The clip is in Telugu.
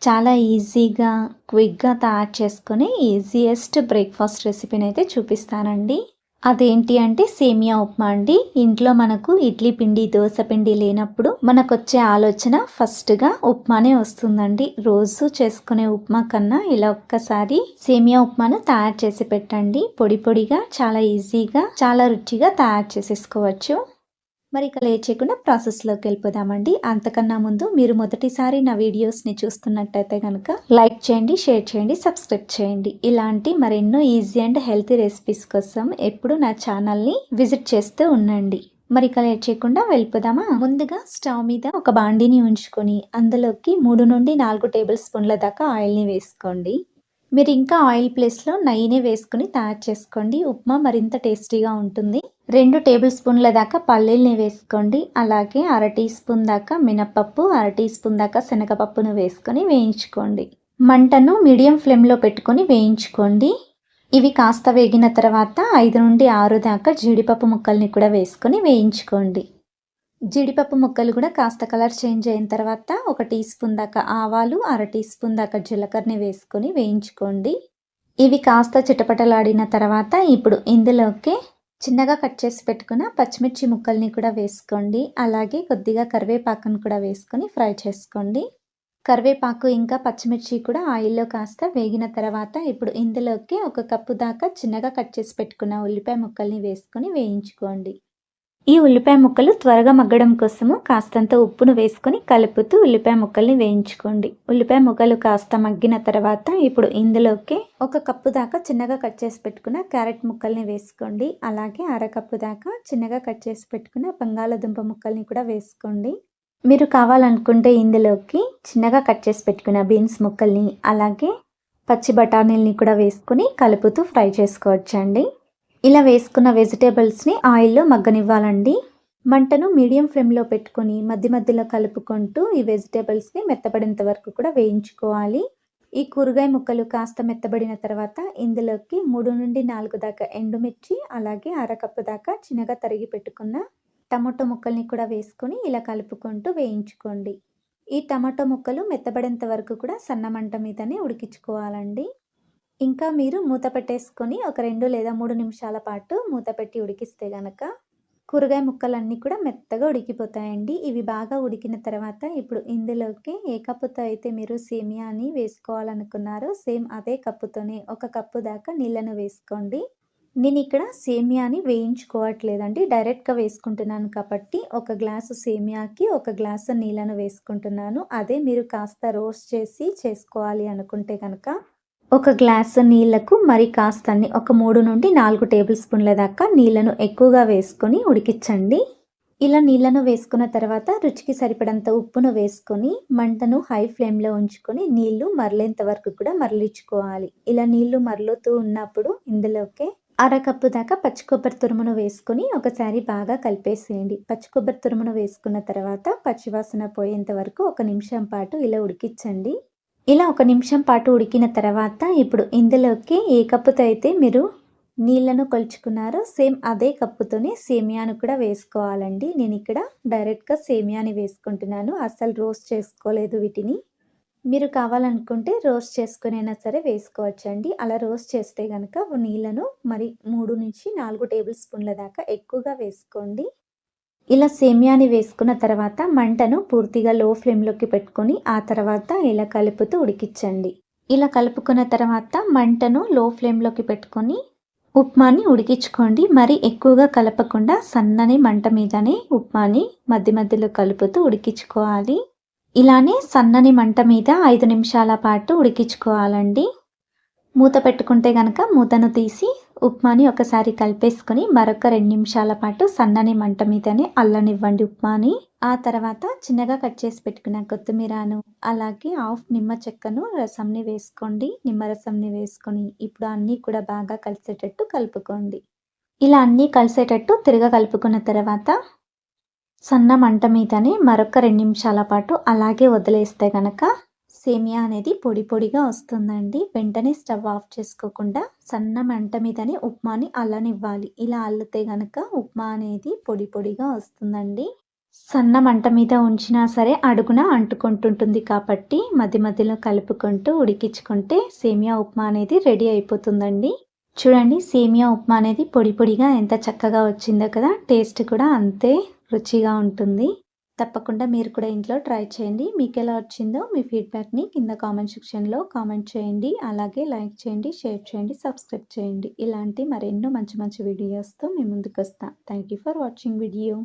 చాలా ఈజీగా, క్విక్‌గా తయారు చేసుకునే ఈజియెస్ట్ బ్రేక్‌ఫాస్ట్ రెసిపీనైతే చూపిస్తానండి. అదేంటి అంటే సేమియా ఉప్మా అండి. ఇంట్లో మనకు ఇడ్లీ పిండి, దోస పిండి లేనప్పుడు మనకొచ్చే ఆలోచన ఫస్ట్‌గా ఉప్మానే వస్తుందండి. రోజు చేసుకునే ఉప్మా కన్నా ఇలా ఒక్కసారి సేమియా ఉప్మాను తయారు చేసి పెట్టండి. పొడి పొడిగా చాలా ఈజీగా, చాలా రుచిగా తయారు చేసేసుకోవచ్చు. మరి ఇక లేట్ చేయకుండా ప్రాసెస్‌లోకి వెళ్ళిపోదామండి. అంతకన్నా ముందు మీరు మొదటిసారి నా వీడియోస్‌ని చూస్తున్నట్టయితే గనక లైక్ చేయండి, షేర్ చేయండి, సబ్స్క్రైబ్ చేయండి. ఇలాంటి మరెన్నో ఈజీ అండ్ హెల్తీ రెసిపీస్ కోసం ఎప్పుడు నా ఛానల్‌ని విజిట్ చేస్తూ ఉండండి. మరి ఇక లేట్ చేయకుండా వెళ్ళిపోదామా? ముందుగా స్టవ్ మీద ఒక బాండీని ఉంచుకొని అందులోకి 3-4 టేబుల్ స్పూన్ల దాకా ఆయిల్‌ని వేసుకోండి. మీరు ఇంకా ఆయిల్ ప్లేస్‌లో నెయ్యిని వేసుకొని తయారు చేసుకోండి. ఉప్మా మరింత టేస్టీగా ఉంటుంది. 2 టేబుల్ స్పూన్ల దాకా పల్లీల్ని వేసుకోండి. అలాగే అర టీ స్పూన్ దాకా మినపప్పు, అర టీ స్పూన్ దాకా శనగపప్పును వేసుకొని వేయించుకోండి. మంటను మీడియం ఫ్లేమ్‌లో పెట్టుకొని వేయించుకోండి. ఇవి కాస్త వేగిన తర్వాత 5-6 దాకా జీడిపప్పు ముక్కల్ని కూడా వేసుకొని వేయించుకోండి. జీడిపప్పు ముక్కలు కూడా కాస్త కలర్ చేంజ్ అయిన తర్వాత ఒక టీ స్పూన్ దాకా ఆవాలు, అర టీ స్పూన్ దాకా జీలకర్రని వేసుకొని వేయించుకోండి. ఇవి కాస్త చిటపటలాడిన తర్వాత ఇప్పుడు ఇందులోకి చిన్నగా కట్ చేసి పెట్టుకున్న పచ్చిమిర్చి ముక్కల్ని కూడా వేసుకోండి. అలాగే కొద్దిగా కరివేపాకును కూడా వేసుకొని ఫ్రై చేసుకోండి. కరివేపాకు ఇంకా పచ్చిమిర్చి కూడా ఆయిల్‌లో కాస్త వేగిన తర్వాత ఇప్పుడు ఇందులోకి ఒక కప్పు దాకా చిన్నగా కట్ చేసి పెట్టుకున్న ఉల్లిపాయ ముక్కల్ని వేసుకొని వేయించుకోండి. ఈ ఉల్లిపాయ ముక్కలు త్వరగా మగ్గడం కోసము కాస్తంత ఉప్పును వేసుకొని కలుపుతూ ఉల్లిపాయ ముక్కల్ని వేయించుకోండి. ఉల్లిపాయ ముక్కలు కాస్త మగ్గిన తర్వాత ఇప్పుడు ఇందులోకి ఒక కప్పు దాకా చిన్నగా కట్ చేసి పెట్టుకున్న క్యారెట్ ముక్కల్ని వేసుకోండి. అలాగే అరకప్పు దాకా చిన్నగా కట్ చేసి పెట్టుకున్న బంగాళదుంప ముక్కల్ని కూడా వేసుకోండి. మీరు కావాలనుకుంటే ఇందులోకి చిన్నగా కట్ చేసి పెట్టుకున్న బీన్స్ ముక్కల్ని అలాగే పచ్చి బఠానీల్ని కూడా వేసుకొని కలుపుతూ ఫ్రై చేసుకోవచ్చండి. ఇలా వేసుకున్న వెజిటేబుల్స్‌ని ఆయిల్‌లో మగ్గనివ్వాలండి. మంటను మీడియం ఫ్లేమ్‌లో పెట్టుకొని మధ్య మధ్యలో కలుపుకుంటూ ఈ వెజిటేబుల్స్‌ని మెత్తబడేంత వరకు కూడా వేయించుకోవాలి. ఈ కూరగాయ ముక్కలు కాస్త మెత్తబడిన తర్వాత ఇందులోకి 3-4 దాకా ఎండుమిర్చి అలాగే అరకప్పు దాకా చిన్నగా తరిగి పెట్టుకున్న టమాటో ముక్కల్ని కూడా వేసుకొని ఇలా కలుపుకుంటూ వేయించుకోండి. ఈ టమాటో ముక్కలు మెత్తబడేంత వరకు కూడా సన్న మంట మీదనే ఉడికించుకోవాలండి. ఇంకా మీరు మూత పెట్టేసుకొని ఒక 2 లేదా 3 నిమిషాల పాటు మూత పెట్టి ఉడికిస్తే గనక కూరగాయ ముక్కలన్నీ కూడా మెత్తగా ఉడికిపోతాయండి. ఇవి బాగా ఉడికిన తర్వాత ఇప్పుడు ఇందులోకి ఏ కప్పుతో అయితే మీరు సేమియాని వేసుకోవాలనుకున్నారో సేమ్ అదే కప్పుతోనే ఒక కప్పు దాకా నీళ్ళను వేసుకోండి. నేనిక్కడ సేమియాని వేయించుకోవట్లేదండి. డైరెక్ట్‌గా వేసుకుంటున్నాను కాబట్టి ఒక గ్లాసు సేమియాకి ఒక గ్లాసు నీళ్ళను వేసుకుంటున్నాను. అదే మీరు కాస్త రోస్ట్ చేసి చేసుకోవాలి అనుకుంటే గనక ఒక గ్లాసు నీళ్లకు మరి కాస్తన్ని ఒక 3-4 టేబుల్ స్పూన్ల దాకా నీళ్లను ఎక్కువగా వేసుకొని ఉడికించండి. ఇలా నీళ్లను వేసుకున్న తర్వాత రుచికి సరిపడంత ఉప్పును వేసుకొని మంటను హై ఫ్లేమ్‌లో ఉంచుకొని నీళ్లు మరలేంత వరకు కూడా మరలించుకోవాలి. ఇలా నీళ్లు మరలుతూ ఉన్నప్పుడు ఇందులోకి అరకప్పు దాకా పచ్చి కొబ్బరి తురుమును వేసుకొని ఒకసారి బాగా కలిపేసేయండి. పచ్చి కొబ్బరి తురుమును వేసుకున్న తర్వాత పచ్చివాసన పోయేంత వరకు ఒక నిమిషం పాటు ఇలా ఉడికించండి. ఇలా ఒక నిమిషం పాటు ఉడికిన తర్వాత ఇప్పుడు ఇందులోకి ఏ కప్పుతో అయితే మీరు నీళ్లను కొలుచుకున్నారో సేమ్ అదే కప్పుతోనే సేమియాను కూడా వేసుకోవాలండి. నేనిక్కడ డైరెక్ట్‌గా సేమియాని వేసుకుంటున్నాను. అస్సలు రోస్ట్ చేసుకోలేదు వీటిని. మీరు కావాలనుకుంటే రోస్ట్ చేసుకొనైనా సరే వేసుకోవచ్చండి. అలా రోస్ట్ చేస్తే గనక నీళ్లను మరి 3-4 టేబుల్ స్పూన్ల దాకా ఎక్కువగా వేసుకోండి. ఇలా సేమియాని వేసుకున్న తర్వాత మంటను పూర్తిగా లో ఫ్లేమ్‌లోకి పెట్టుకొని ఆ తర్వాత ఇలా కలుపుతూ ఉడికించండి. ఇలా కలుపుకున్న తర్వాత మంటను లో ఫ్లేమ్‌లోకి పెట్టుకొని ఉప్మాని ఉడికించుకోండి. మరి ఎక్కువగా కలపకుండా సన్నని మంట మీదనే ఉప్మాని మధ్య మధ్యలో కలుపుతూ ఉడికించుకోవాలి. ఇలానే సన్నని మంట మీద 5 నిమిషాల పాటు ఉడికించుకోవాలండి. మూత పెట్టుకుంటే గనక మూతను తీసి ఉప్మాని ఒకసారి కలిపేసుకొని మరొక 2 నిమిషాల పాటు సన్నని మంట మీదనే అల్లనివ్వండి ఉప్మాని. ఆ తర్వాత చిన్నగా కట్ చేసి పెట్టుకున్న కొత్తిమీరను అలాగే హాఫ్ నిమ్మ చెక్కను రసంని వేసుకోండి. నిమ్మరసంని వేసుకొని ఇప్పుడు అన్నీ కూడా బాగా కలిసేటట్టు కలుపుకోండి. ఇలా అన్నీ కలిసేటట్టు కలుపుకున్న తర్వాత సన్న మంట మీదనే మరొక 2 నిమిషాల పాటు అలాగే వదిలేస్తే గనక సేమియా అనేది పొడి పొడిగా వస్తుందండి. వెంటనే స్టవ్ ఆఫ్ చేసుకోకుండా సన్న మంట మీదనే ఉప్మాని అల్లనివ్వాలి. ఇలా అల్లితే గనక ఉప్మా అనేది పొడి పొడిగా వస్తుందండి. సన్న మంట మీద ఉంచినా సరే అడుగున అంటుకుంటుంటుంది కాబట్టి మధ్య మధ్యలో కలుపుకుంటూ ఉడికించుకుంటే సేమియా ఉప్మా అనేది రెడీ అయిపోతుందండి. చూడండి సేమియా ఉప్మా అనేది పొడి పొడిగా ఎంత చక్కగా వచ్చిందో కదా! టేస్ట్ కూడా అంతే రుచిగా ఉంటుంది. తప్పకుండా మీరు కూడా ఇంట్లో ట్రై చేయండి. మీకెలా వచ్చిందో మీ ఫీడ్‌బ్యాక్‌ని కింద కామెంట్ సెక్షన్‌లో కామెంట్ చేయండి. అలాగే లైక్ చేయండి, షేర్ చేయండి, సబ్స్క్రైబ్ చేయండి. ఇలాంటి మరెన్నో మంచి మంచి వీడియోస్‌తో మీ ముందుకొస్తా. Thank you for watching video.